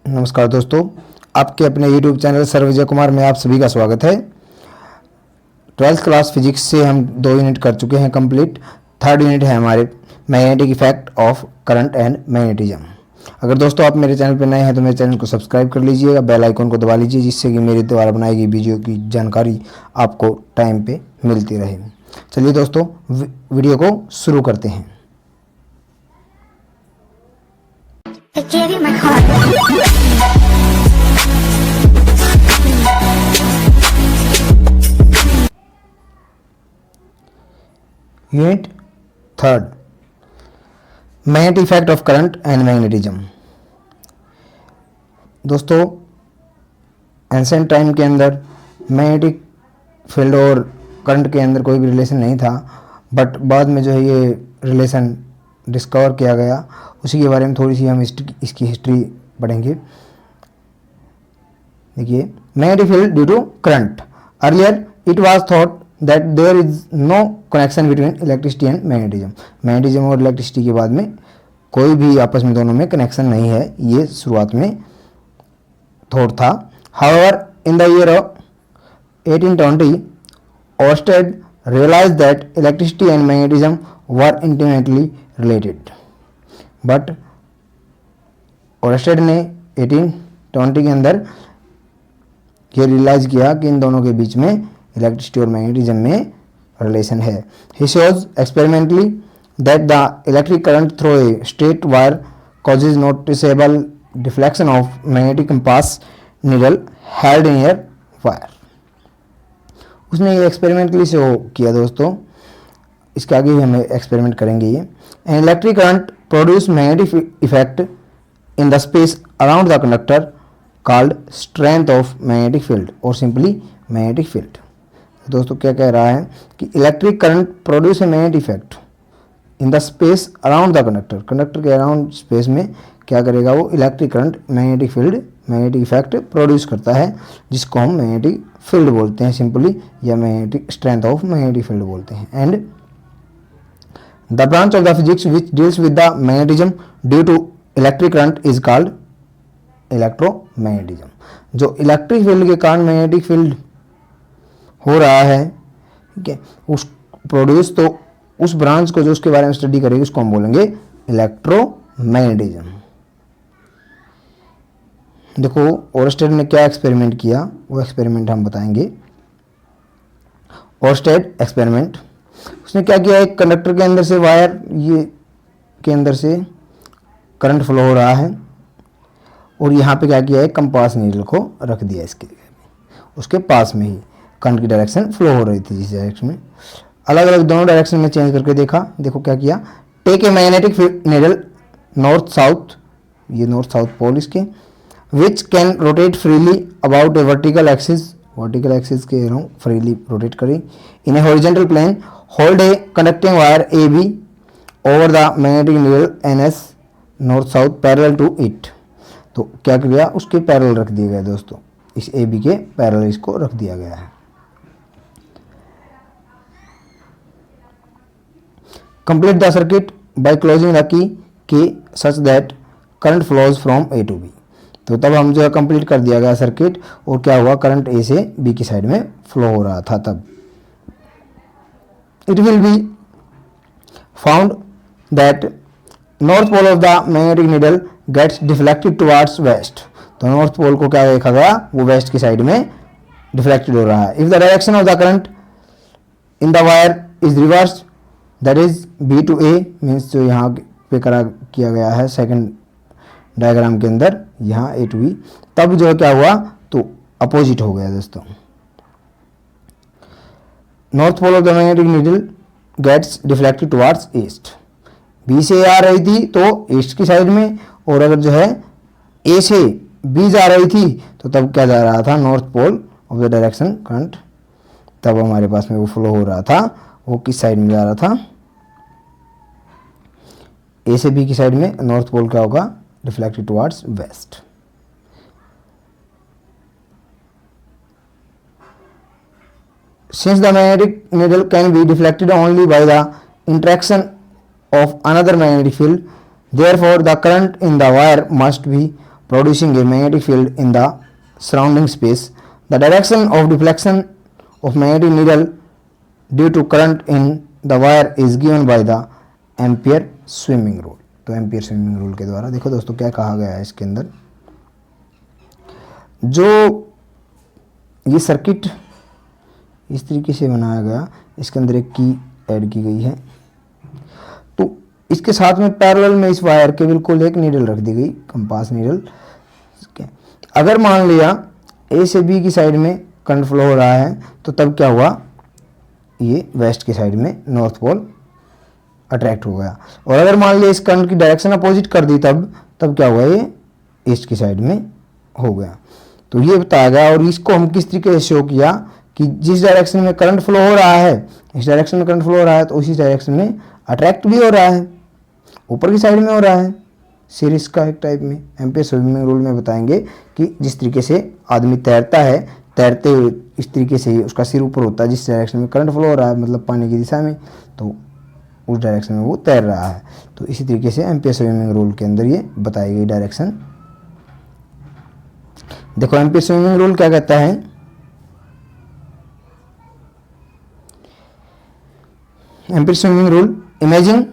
नमस्कार दोस्तों, आपके अपने YouTube channel sir Vijay Kumar में आप सभी का स्वागत है। 12th क्लास फिजिक्स से हम 2 यूनिट कर चुके हैं कंप्लीट। 3rd यूनिट है हमारे magnetic effect of current and magnetism. अगर दोस्तों आप मेरे चैनल पर नए हैं तो मेरे चैनल को सब्सक्राइब कर लीजिएगा, बेल आइकन को दबा लीजिए, जिससे कि मेरे द्वारा बनाई गई वीडियो की जानकारी आपको टाइम पे मिलती रहे। चलिए दोस्तों, वीडियो को शुरू करते हैं। Unit 3rd, magnetic effect of current and magnetism. दोस्तों, एंशिएंट टाइम के अंदर मैग्नेटिक फील्ड और करंट के अंदर कोई भी रिलेशन नहीं था, बट बाद में जो है ये रिलेशन डिस्कवर किया गया। उसी के बारे में थोड़ी सी हम इसकी हिस्ट्री पढ़ेंगे। देखिए, magnetic field due to current. Earlier it was thought that there is no connection between electricity and magnetism. Magnetism और इलेक्ट्रिसिटी के बाद में कोई भी आपस में दोनों में कनेक्शन नहीं है, ये शुरुआत में थॉट था। However in the year of 1820 Oersted realized that electricity and magnetism were intimately related, but Oersted ने 1820 के अंदर ये रियलाइज किया कि इन दोनों के बीच में इलेक्ट्रिसिटी और मैग्नेटिज्म में रिलेशन है। He shows experimentally that the electric current through a straight wire causes noticeable deflection of magnetic compass needle held in a wire। उसने ये एक्सपेरिमेंटली से वो किया दोस्तों, इसके आगे भी हम एक्सपेरिमेंट करेंगे। ये an electric current produce magnetic effect in the space around the conductor called strength of magnetic field और सिंपली मैग्नेटिक फील्ड। दोस्तों क्या कह रहा है कि electric current produce a magnetic effect in the space around the conductor. Conductor के around space में क्या करेगा वो electric current magnetic field magnetic effect produce करता है, जिसको हम मैग्नेटिक फील्ड बोलते हैं सिंपली, या magnetic strength of magnetic field बोलते हैं। And the branch of the physics which deals with the magnetism due to electric current is called electromagnetism. जो इलेक्ट्रिक फील्ड के कारण मैग्नेटिक फील्ड हो रहा है, ठीक है, उस प्रोड्यूस, तो उस ब्रांच को जो उसके बारे में स्टडी करेगी उसको हम बोलेंगे इलेक्ट्रोमैग्नेटिज्म। देखो, ओर्स्टेड ने क्या एक्सपेरिमेंट किया, वो एक्सपेरिमेंट हम बताएंगे। ओर्स्टेड एक्सपेरिमेंट, उसने क्या किया, एक कंडक्टर के अंदर से वायर ये के अंदर से करंट फ्लो हो रहा है, और यहाँ पे क्या किया है, कंपास नीडल को रख दिया इसके उसके पास में ही। करंट की डायरेक्शन फ्लो हो रही थी जिस डायरेक्शन में, अलग अलग दोनों डायरेक्शन में चेंज करके देखा। देखो क्या किया, take a magnetic needle north south, ये नॉर्थ साउथ पोल इसके, which can rotate freely about a vertical axis के freely rotate करें in a horizontal plane, hold a conducting wire AB over the magnetic needle NS north south parallel to it। तो क्या किया, उसके parallel रख दिया गया दोस्तों, इस AB के पैरेलल इसको रख दिया गया है। complete the circuit by closing the key such that current flows from A to B। तो तब हम जो है कंप्लीट कर दिया गया सर्किट, और क्या हुआ, करंट ए से बी की साइड में फ्लो हो रहा था। तब it will be found that north pole of the magnetic needle gets deflected towards west. तो नॉर्थ पोल को क्या देखा गया, वो वेस्ट की साइड में डिफ्लेक्टेड हो रहा है। If the direction of the current in the wire is reverse, that is B to A, means जो यहाँ पे किया गया है सेकंड डायग्राम के अंदर, यहाँ ए टू बी, तब जो क्या हुआ, तो अपोजिट हो गया दोस्तों। North pole of the magnetic needle gets deflected towards east. B से आ रही थी तो ईस्ट की साइड में, और अगर जो है ए से बी जा रही थी तो तब क्या जा रहा था, north pole of the direction current, तब हमारे पास में वो फ्लो हो रहा था, वो किस साइड में जा रहा था, ए से बी की साइड में। नॉर्थ पोल क्या होगा, deflected towards west। Since the magnetic needle can be deflected only by the interaction of another magnetic field, therefore the current in the wire must be producing a magnetic field in the surrounding space. The direction of deflection of magnetic needle due to current in the wire is given by the ampere swimming rule. तो ampere swimming rule के द्वारा देखो दोस्तों क्या कहा गया है इसके अंदर, जो ये सर्किट इस तरीके से बनाया गया, इसके अंदर एक की ऐड की गई है, तो इसके साथ में पैरेलल में इस वायर के बिल्कुल एक नीडल रख दी गई, कंपास नीडल। अगर मान लिया ए से बी की साइड में करंट फ्लो हो रहा है तो तब क्या हुआ, ये वेस्ट की साइड में नॉर्थ पोल अट्रैक्ट हो गया। और अगर मान लिया इस करंट की डायरेक्शन अपोजिट कर दी तब क्या हुआ, ये ईस्ट की साइड में हो गया। तो ये बताया गया, और इसको हम किस तरीके से शो किया कि जिस डायरेक्शन में करंट फ्लो हो रहा है, इस डायरेक्शन में करंट फ्लो हो रहा है तो उसी डायरेक्शन में अट्रैक्ट भी हो रहा है, ऊपर की साइड में हो रहा है, सीरीज का एक टाइप में। एम्पियर स्विमिंग रूल में बताएंगे कि जिस तरीके से आदमी तैरता है, तैरते हुए इस तरीके से ही उसका सिर ऊपर होता है, जिस डायरेक्शन में करंट फ्लो हो रहा है मतलब पानी की दिशा में, तो उस डायरेक्शन में वो तैर रहा है। तो इसी तरीके से एम्पियर स्विमिंग रूल के अंदर ये बताई गई डायरेक्शन। देखो एम्पियर स्विमिंग रूल क्या कहता है, ampere swimming rule, imagine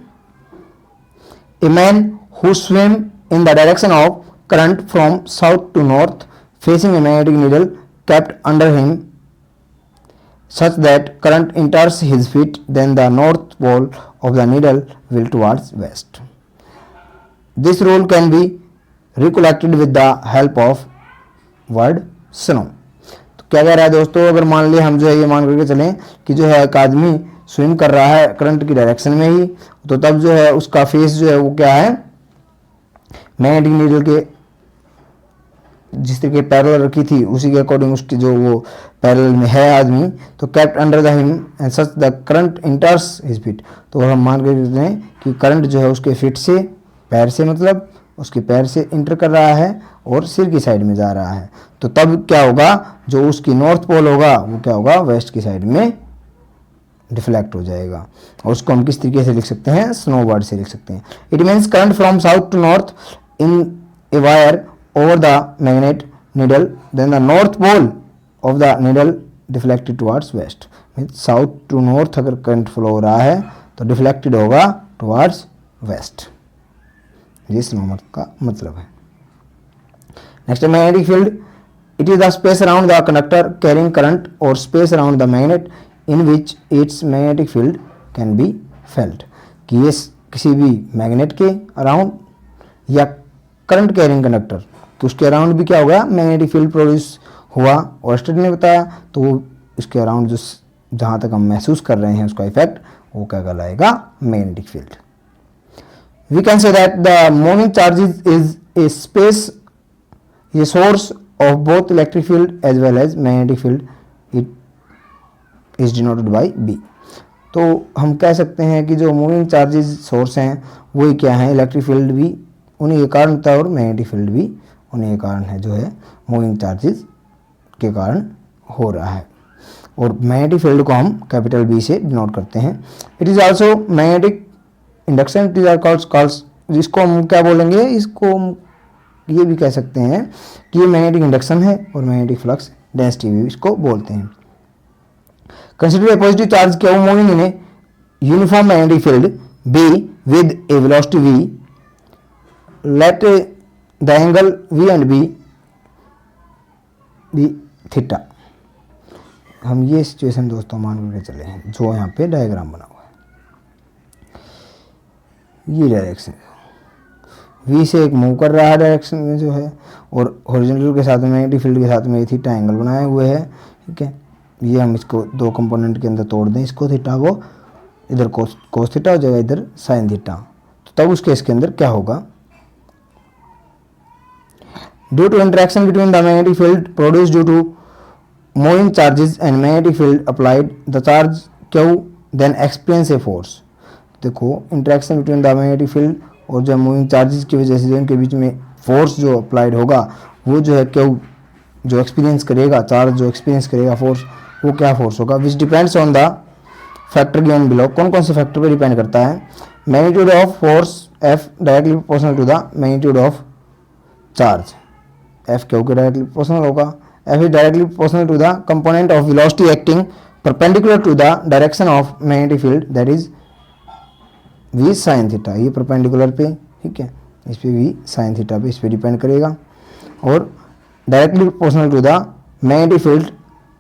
a man who swim in the direction of current from south to north facing a magnetic needle kept under him such that current enters his feet, then the north pole of the needle will towards west. This rule can be recollected with the help of word snow. तो क्या कह रहा है दोस्तों, अगर मान लिया हम जो है ये मान करके चलें कि जो है एक आदमी स्विम कर रहा है करंट की डायरेक्शन में ही, तो तब जो है उसका फेस जो है वो क्या है, मैग्नेटिक नीडल के जिस तरीके पैरेलल रखी थी उसी के अकॉर्डिंग उसकी जो वो पैरेलल में है आदमी, तो kept under the him and such the current इंटर्स his feet. तो हम मान कर कहते हैं कि करंट जो है उसके फीट से, पैर से मतलब उसके पैर से इंटर कर रहा है और सिर की साइड में जा रहा है। तो तब क्या होगा, जो उसकी नॉर्थ पोल होगा वो क्या होगा, वेस्ट की साइड में डिफ्लेक्ट हो जाएगा। और उसको हम किस तरीके से लिख सकते हैं, स्नो वर्ड से लिख सकते हैं। It means current from south to north in a wire over the magnet needle, then the north pole of the needle deflected towards west. Means south to north अगर करंट फ्लो हो रहा है तो deflected होगा towards waste, ये स्नोमर का मतलब है। Next magnetic field, it is the space around the conductor carrying current और space around the magnet in which its magnetic field can be felt. कि ये किसी भी मैग्नेट के अराउंड या करंट कैरिंग कंडक्टर, तो उसके अराउंड भी क्या होगा, मैग्नेटिक फील्ड प्रोड्यूस हुआ। और स्टडी ने बताया तो वो इसके अराउंड जो जहाँ तक हम महसूस कर रहे हैं उसका इफेक्ट, वो क्या कहलाएगा, magnetic field. We can say that the moving charges is a space, a source of both electric field as well as magnetic field, it is denoted by B. तो हम कह सकते हैं कि जो मूविंग चार्जेस सोर्स हैं वही क्या है, इलेक्ट्रिक फील्ड भी उन्हीं के कारण होता है और मैग्नेटिक फील्ड भी उन्हीं के कारण है, जो है मूविंग चार्जेस के कारण हो रहा है। और मैग्नेटिक फील्ड को हम कैपिटल बी से डिनोट करते हैं। It is also magnetic induction, it is calls, जिसको हम क्या बोलेंगे, इसको हम ये भी कह सकते हैं कि ये मैग्नेटिक इंडक्शन है और मैग्नेटिक फ्लक्स डेंसिटी भी इसको बोलते हैं। Consider a positive charge Q moving in a uniform magnetic field be with A velocity v, let the angle v and b be theta. हम ये सिचुएशन दोस्तों मान करके चले हैं, जो यहाँ पे डायग्राम बना हुआ है, ये डायरेक्शन v से एक मूव कर रहा है डायरेक्शन में जो है, और हॉरिजॉन्टल के साथ में मैग्नेटिक फील्ड के साथ में ये थीटा एंगल बनाए हुए है, ठीक है। ये हम इसको दो कंपोनेंट के अंदर तोड़ दें, इसको थीटा को, इधर कोस थीटा हो जाएगा, इधर साइन थीटा, तो तब उस केस के अंदर क्या होगा, due to interaction between the magnetic field produced due to moving charges and magnetic field applied, the charge q then experience a force। देखो interaction between the magnetic field और जो मूविंग चार्जेस की वजह से जो इनके बीच में फोर्स जो अप्लाइड होगा वो जो है q जो एक्सपीरियंस करेगा, चार्ज जो एक्सपीरियंस करेगा फोर्स, वो क्या फोर्स होगा, which depends on the factor given below. कौन कौन से फैक्टर पर डिपेंड करता है, magnitude of force F directly proportional to the magnitude of charge, F Q के डायरेक्टली प्रोपोर्शनल होगा। F is directly proportional to the component of velocity acting perpendicular to the direction of magnetic field that is V sine theta. ये perpendicular पे, ठीक है, इस पे we sine theta पे, इस पे डिपेंड करेगा। और directly proportional to the magnetic field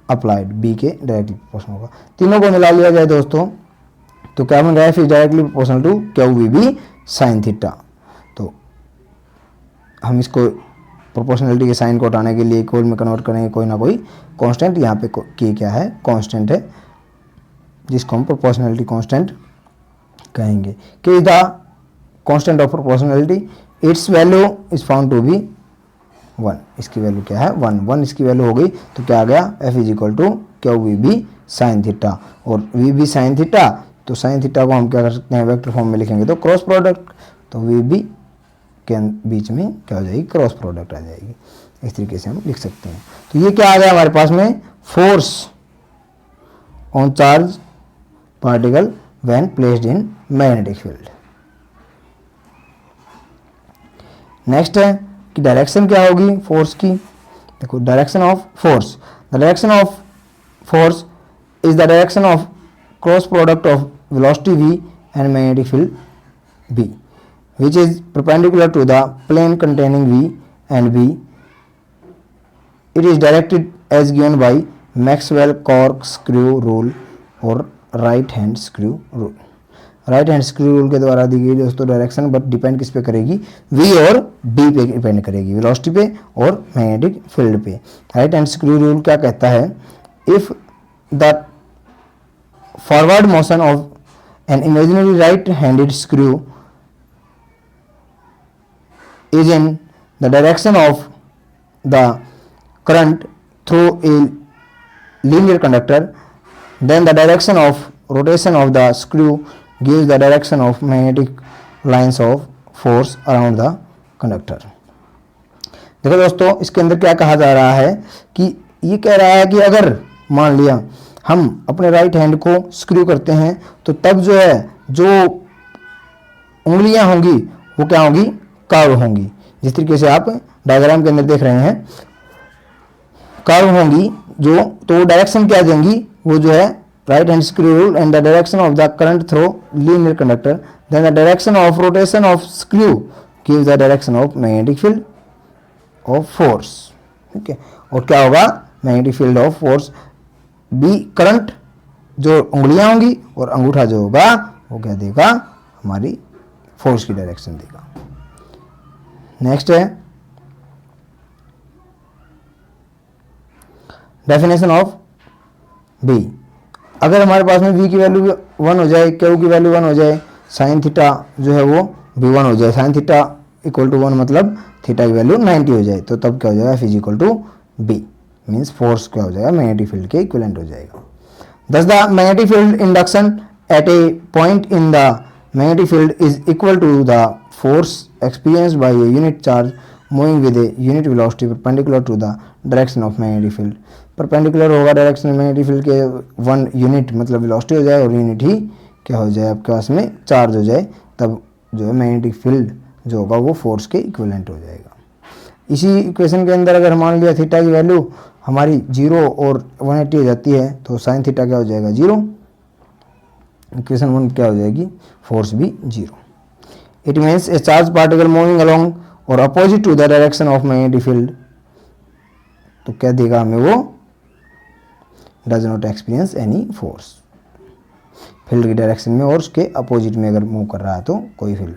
applied, B के डायरेक्टली प्रोपोर्शनल होगा। तीनों को मिला लिया जाए दोस्तों तो क्या बन रहा है, फिर directly proportional to Q V B sine theta. तो हम इसको प्रोपोर्शनलिटी के साइन को हटाने के लिए इक्वल में कन्वर्ट करेंगे कोई ना कोई कांस्टेंट। यहाँ पे के क्या है, कांस्टेंट है, जिसको हम प्रोपोर्शनलिटी कांस्टेंट कहेंगे। K is the constant of proportionality, its value is found to be 1। इसकी वैल्यू क्या है, 1 इसकी वैल्यू हो गई। तो क्या आ गया, F is equal to Q V B sine theta. और वी बी साइन थीटा, तो साइन थीटा को हम क्या कर सकते हैं, वेक्टर फॉर्म में लिखेंगे तो क्रॉस प्रोडक्ट। तो वी बी के बीच में क्या हो जाएगी, क्रॉस प्रोडक्ट आ जाएगी। इस तरीके से हम लिख सकते हैं। तो ये क्या आ गया हमारे पास में, force on charge particle when placed in magnetic field. Next है कि डायरेक्शन क्या होगी फोर्स की। देखो direction of force, the direction of force is the direction of cross product of velocity v and magnetic field B, which is perpendicular to the plane containing V and B. It is directed as given by Maxwell corkscrew rule और right hand screw rule. Right hand screw rule के द्वारा दी गई दोस्तों direction, but depend किस पे करेगी, V और B पे डिपेंड करेगी, वेलोसिटी पे और मैग्नेटिक फील्ड पे। राइट हैंड स्क्रू रूल क्या कहता है, if the forward motion of an imaginary right-handed screw is in the direction of the current through a linear conductor, then the direction of rotation of the screw gives the direction of magnetic lines of force around the conductor. देखो दोस्तों इसके अंदर क्या कहा जा रहा है कि ये कह रहा है कि अगर मान लिया हम अपने राइट हैंड को स्क्रू करते हैं तो तब जो है जो उंगलियां होंगी वो क्या होंगी, कर्व होंगी। जिस तरीके से आप डायग्राम के अंदर देख रहे हैं कर्व होंगी जो, तो डायरेक्शन क्या देंगी, वो जो है right hand screw rule and the direction of the current through linear conductor, then the direction of rotation of screw gives the direction of magnetic field of force. ठीक है, और क्या होगा, magnetic field of force B current जो उंगलियां होंगी और अंगूठा जो होगा वो क्या देगा, हमारी फोर्स की डायरेक्शन देगा। नेक्स्ट है डेफिनेशन ऑफ बी। अगर हमारे पास में बी की वैल्यू 1 हो जाए, क्यू की वैल्यू 1 हो जाए, साइन थीटा जो है वो भी 1 हो जाए, साइन थीटा इक्वल टू 1 मतलब थीटा की वैल्यू 90 हो जाए, तो तब क्या हो जाएगा, F is equal to B, means force क्या हो जाएगा, मैग्नेटिक फील्ड के इक्विवेलेंट हो जाएगा। Thus the magnetic field induction at a point in the magnetic field is equal to the force experienced by a unit charge moving with a unit velocity perpendicular to the direction of magnetic field. Perpendicular होगा direction magnetic field के 1 unit मतलब velocity हो जाए और unit ही क्या हो जाए आपके पास में चार्ज हो जाए, तब जो है मैग्नेटिक फील्ड जो होगा वो फोर्स के इक्विवेलेंट हो जाएगा। इसी इक्वेशन के अंदर अगर मान लिया थीटा की वैल्यू हमारी 0 और 180 हो जाती है तो साइन थीटा क्या हो जाएगा, 0। इक्वेशन 1 क्या हो जाएगी, फोर्स भी 0। It means a charge particle moving along और opposite to the direction of magnetic field, तो क्या देगा हमें, वो does not experience any force. Field की डायरेक्शन में और उसके अपोजिट में अगर मूव कर रहा है तो कोई फील्ड,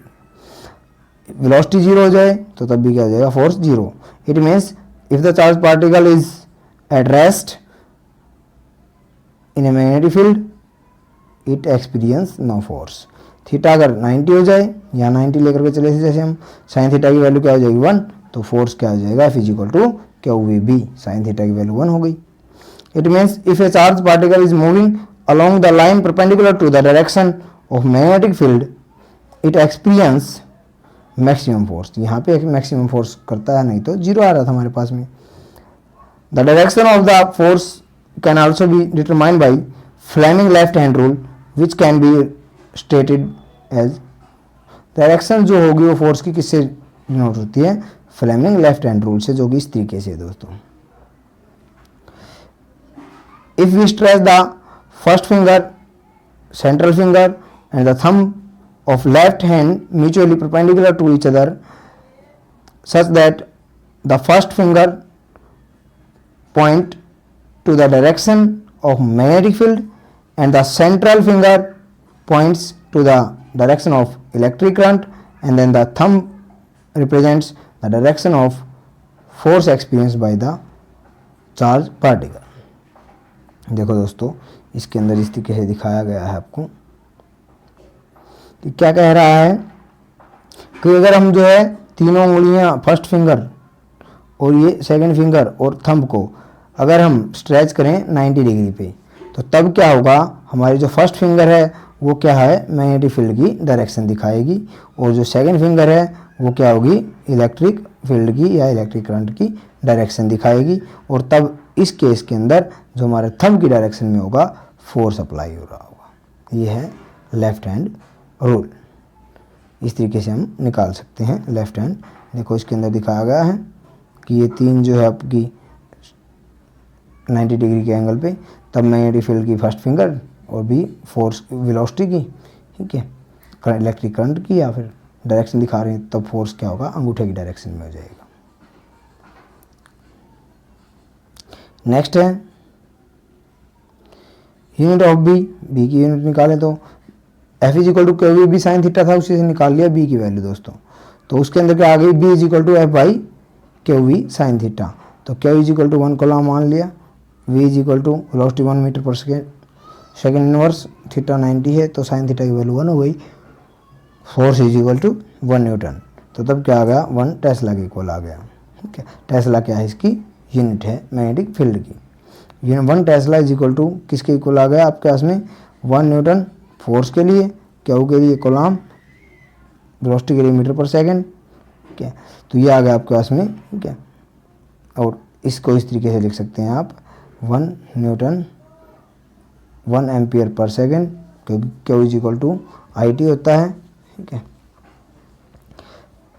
वेलोसिटी 0 हो जाए तो तब भी क्या हो जाएगा, force 0। It means if the charge particle is at rest in a magnetic field it experience no force। Theta अगर 90 हो जाए या 90 लेकर के चले जैसे हम, साइन थीटा की वैल्यू क्या हो जाएगी 1, तो फोर्स क्या हो जाएगा, एफ इज इक्वल टू क्या वी बी, साइन थीटा की वैल्यू 1 हो गई। It means if A charge particle is moving along the line perpendicular to the direction of magnetic field it experience maximum force। यहाँ पे maximum force करता है, नहीं तो 0 आ रहा था हमारे पास में। The direction of the force can also be determined by Fleming left hand rule which can be stated as, direction जो होगी वो फोर्स की किससे डिनोट होती है, फ्लेमिंग लेफ्ट हैंड रूल से, जो कि इस तरीके से है दोस्तों। If we stretch the first finger, central finger and the thumb of left hand mutually perpendicular to each other such that the first finger point to the direction of magnetic field and the central finger points to the direction of electric current, and then the thumb represents the direction of force experienced by the charged particle। देखो दोस्तों, इसके अंदर इस तरीके से दिखाया गया है आपको कि क्या कह रहा है कि अगर हम जो है तीनों उंगलियां, फर्स्ट फिंगर और ये सेकंड फिंगर और थंब को अगर हम स्ट्रेच करें 90 डिग्री पे, तो तब क्या होगा, हमारी जो फर्स्ट फिंगर है वो क्या है, मैग्नेटिक फील्ड की डायरेक्शन दिखाएगी, और जो सेकंड फिंगर है वो क्या होगी, इलेक्ट्रिक फील्ड की या इलेक्ट्रिक करंट की डायरेक्शन दिखाएगी। और तब इस केस के अंदर जो हमारे थंब की डायरेक्शन में होगा फोर्स अप्लाई हो रहा होगा। ये है लेफ्ट हैंड रूल। इस तरीके से हम निकाल सकते हैं लेफ्ट हैंड। देखो इसके अंदर दिखाया गया है कि ये तीन जो है आपकी 90 डिग्री के एंगल पे, तब मैग्नेटिक फील्ड की फर्स्ट फिंगर और भी फोर्स वेलोसिटी की, ठीक है, इलेक्ट्रिक करंट की या फिर डायरेक्शन दिखा रहे हैं, तब फोर्स क्या होगा, अंगूठे की डायरेक्शन में हो जाएगा। नेक्स्ट है यूनिट ऑफ बी। बी की यूनिट निकालें तो F is equal to Q V B sine theta था, उसी से निकाल लिया बी की वैल्यू दोस्तों। तो उसके अंदर क्या आ गई, B is equal to F by Q V sine theta. तो Q is equal to 1 coulomb मान लिया, V is equal to velocity 1 metre per second inverse, theta 90 है तो साइन थीटा की वैल्यू 1 हो गई। Force is equal to 1 newton. तो तब क्या आ गया, 1 टेस्ला के इक्वल आ गया। ठीक है, टेस्ला क्या है, इसकी यूनिट है मैग्नेटिक फील्ड की। 1 टेस्ला इज इक्वल टू किसके इक्वल आ गया आपके पास में, 1 न्यूटन फोर्स के लिए, क्यू के लिए कोलॉम, वेलोसिटी के लिए मीटर पर सेकंड। ठीक है, तो ये आ गया आपके पास में। ठीक है, और इसको इस तरीके से लिख सकते हैं आप, 1 न्यूटन 1 एम्पियर पर सेकंड, क्योंकि Q is equal to I T होता है। ठीक है,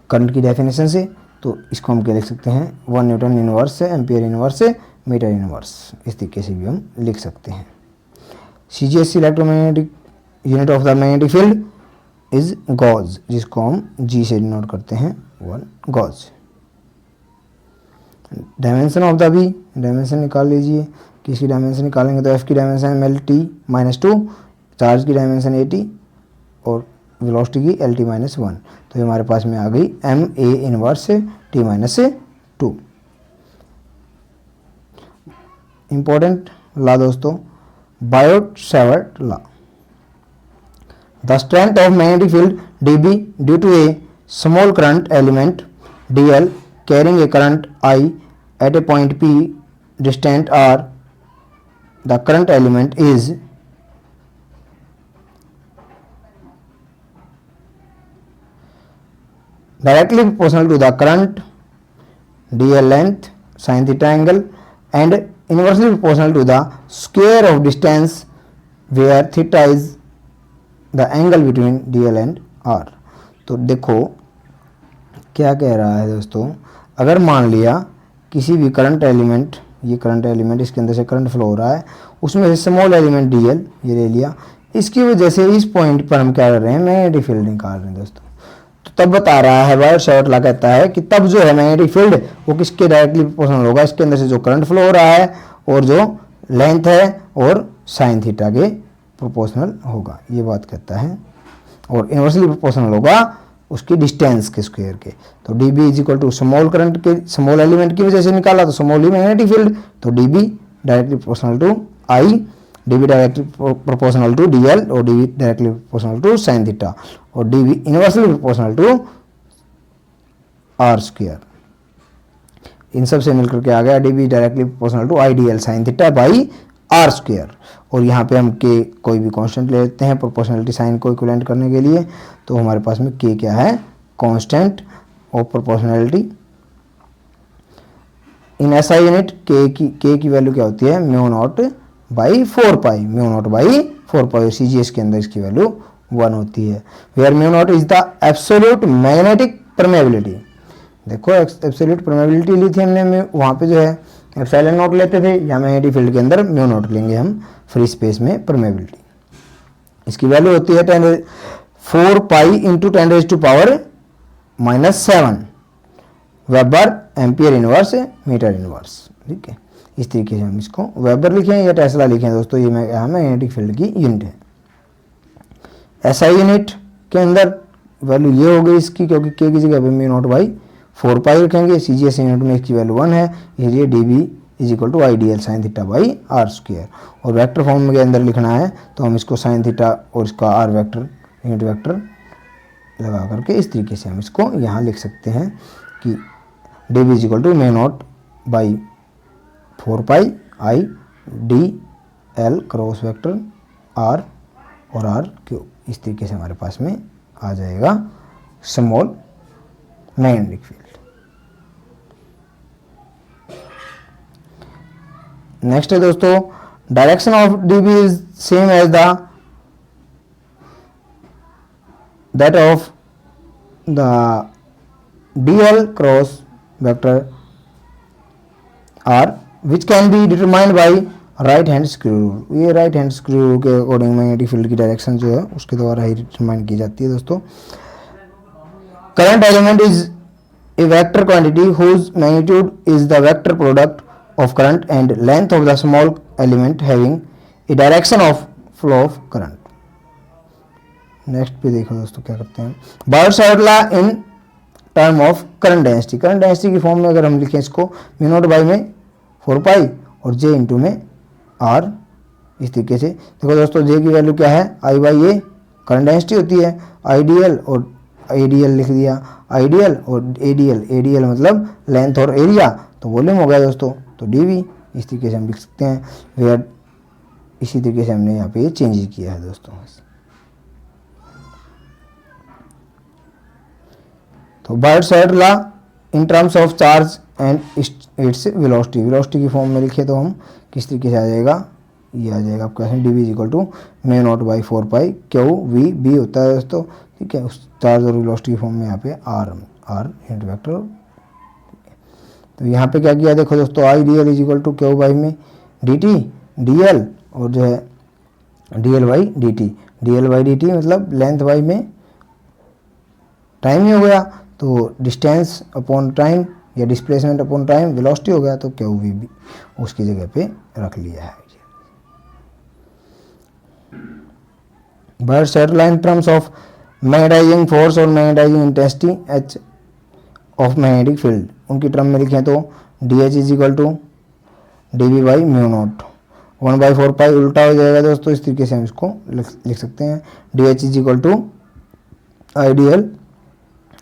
करंट की डेफिनेशन से, तो इसको हम क्या लिख सकते हैं, 1 न्यूटन इनवर्स से, एम्पियर इनवर्स से, मीटर इनवर्स, इस तरीके से भी हम लिख सकते हैं। CGS electromagnetic unit of the magnetic field is gauss, जिसको हम G से डिनोट करते हैं, 1 gauss. Dimension of the B, dimension निकाल लीजिए। किसकी डायमेंशन निकालेंगे तो F की डायमेंशन LT-2, चार्ज की डायमेंशन AT और वेलोसिटी की LT-1। तो ये हमारे पास में आ गई MA इनवर्स से T-2। इंपॉर्टेंट लॉ दोस्तों, Biot-Savart law. The strength of magnetic field dB due to a small current element dl carrying a current I at a point P distant R, the current element is directly proportional to the current dl length sin theta angle and inversely proportional to the square of distance where theta is the angle between DL and R। तो देखो क्या कह रहा है दोस्तों, अगर मान लिया किसी भी करंट एलिमेंट, ये करंट एलिमेंट, इसके अंदर से करंट फ्लो हो रहा है, उसमें से स्मॉल एलिमेंट DL ये ले लिया, इसकी वजह से इस पॉइंट पर हम क्या कर रहे हैं, मैग्नेटिक फील्ड निकाल रहे हैं दोस्तों। तो तब बता रहा है, बायोट-सावर्ट लॉ कहता है कि तब जो है मैग्नेटिक फील्ड वो किसके डायरेक्टली प्रोपोर्शनल होगा, इसके अंदर से जो करंट फ्लो हो रहा है और जो लेंथ है और साइन थीटा के प्रोपोर्शनल होगा, ये बात कहता है। और इनवर्सली प्रोपोर्शनल होगा उसकी डिस्टेंस के स्क्वायर के। तो dB is equal to small current के, स्मॉल एलिमेंट की वजह से निकाला तो स्मॉल ही मैग्नेटिक फील्ड, तो dB directly proportional to I, dB directly proportional to DL और dB directly proportional to sine theta और dB inversely proportional to R square. इन सब से मिलकर के आ गया dB directly proportional to IDL sine theta by R square. और यहाँ पे हम के कोई भी कांस्टेंट ले लेते हैं प्रोपोर्शनलिटी साइन को इक्विवेलेंट करने के लिए, तो हमारे पास में के क्या है, constant of proportionality in SI unit. K की वैल्यू क्या होती है, mu naught by 4 pi, mu naught by 4 pi. और CGS के अंदर इसकी वैल्यू 1 होती है, where mu naught is the absolute magnetic permeability. देखो एब्सोल्यूट परमेबिलिटी ली थी हमने, वहाँ पे जो है एप्सिलॉन नॉट लेते थे, या मैग्नेटिक फील्ड के अंदर म्यू नॉट लेंगे हम फ्री स्पेस में परमेबिलिटी। इसकी वैल्यू होती है 4 pi into 10⁻⁻7 weber ampere inverse metre inverse. ठीक है, इस तरीके से हम इसको वेबर लिखें या टेस्ला लिखें दोस्तों, ये मैग्नेटिक फील्ड की यूनिट है। एसआई यूनिट के अंदर वैल्यू ये हो गई इसकी, क्योंकि के की जगह पे म्यू नॉट बाई 4 पाई रखेंगे। सीजीएस यूनिट में इसकी वैल्यू 1 है, इसलिए dB is equal to I D L sine theta by R square. और वेक्टर फॉर्म के अंदर लिखना है तो हम इसको साइन थीटा और इसका आर वेक्टर यूनिट वेक्टर लगा करके इस तरीके से हम इसको यहाँ लिख सकते हैं कि dB is equal to mu naught by 4 pi I D L cross vector R और आर क्यूब। इस तरीके से हमारे पास में आ जाएगा स्मॉल मैग्नेटिक फील्ड। नेक्स्ट है दोस्तों, direction of dB is same as that of the dl cross vector R which can be determined by right hand screw rule. ये राइट हैंड स्क्रू रूल के अकॉर्डिंग मैग्नेटिक फील्ड की direction जो है उसके द्वारा ही determine की जाती है दोस्तों। Current element is a vector quantity whose magnitude is the vector product of current and length of the small element having a direction of flow of current। Next पे देखो दोस्तों क्या करते हैं, Biot-Savart law in term of current density. Current density की form में अगर हम लिखें इसको म्यू नॉट बाई में 4 पाई और जे इंटू में आर, इस तरीके से। देखो दोस्तों जे की वैल्यू क्या है, आई बाई ए करंट डेंसिटी होती है, आईडीएल और एडीएल लिख दिया, आईडीएल और एडीएल, एडीएल मतलब लेंथ और एरिया, तो वॉल्यूम हो गया दोस्तों, तो dV इस तरीके से हम लिख सकते हैं। वेयर इसी तरीके से हमने यहाँ पे ये चेंज किया है दोस्तों। तो Biot-Savart law in terms of charge and its velocity, velocity की फॉर्म में लिखे तो हम किस तरीके से आ जाएगा, ये आ जाएगा आपका dV is equal to mu naught by 4 pi Q V B होता है दोस्तों। ठीक है, उस चार्ज और वेलोसिटी की फॉर्म में यहाँ पे आर यूनिट वेक्टर। तो यहाँ पे क्या किया देखो दोस्तों, I D L is equal to Q by में डी टी डी एल और जो है D L by D T, D L by D T मतलब लेंथ बाई में टाइम ही हो गया, तो डिस्टेंस अपॉन टाइम या डिस्प्लेसमेंट अपॉन टाइम वेलोसिटी हो गया, तो क्यू वी भी उसकी जगह पे रख लिया है। Biot Savart law in terms of magnetizing force और magnetizing intensity H of magnetic field, उनकी टर्म में लिखें तो D H is equal to dV by mu naught 1/4 pi उल्टा हो जाएगा दोस्तों। इस तरीके से हम इसको लिख सकते हैं, D H is equal to I D L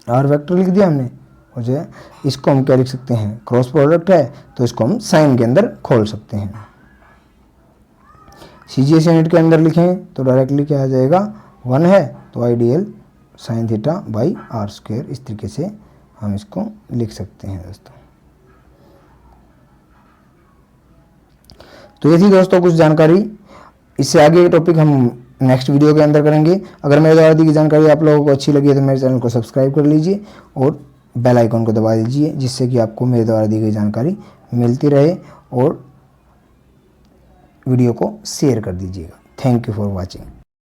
R vector लिख दिया हमने, और जो है इसको हम क्या लिख सकते हैं, क्रॉस प्रोडक्ट है तो इसको हम साइन के अंदर खोल सकते हैं। सीजीएस यूनिट के अंदर लिखें तो डायरेक्टली क्या आ जाएगा, 1 है तो I D L sine theta by R square. इस तरीके से हम इसको लिख सकते हैं दोस्तों। तो ये थी दोस्तों कुछ जानकारी, इससे आगे के टॉपिक हम नेक्स्ट वीडियो के अंदर करेंगे। अगर मेरे द्वारा दी गई जानकारी आप लोगों को अच्छी लगी है तो मेरे चैनल को सब्सक्राइब कर लीजिए और बेल आइकन को दबा दीजिए, जिससे कि आपको मेरे द्वारा दी गई जानकारी मिलती रहे, और वीडियो को शेयर कर दीजिएगा। Thank you for watching.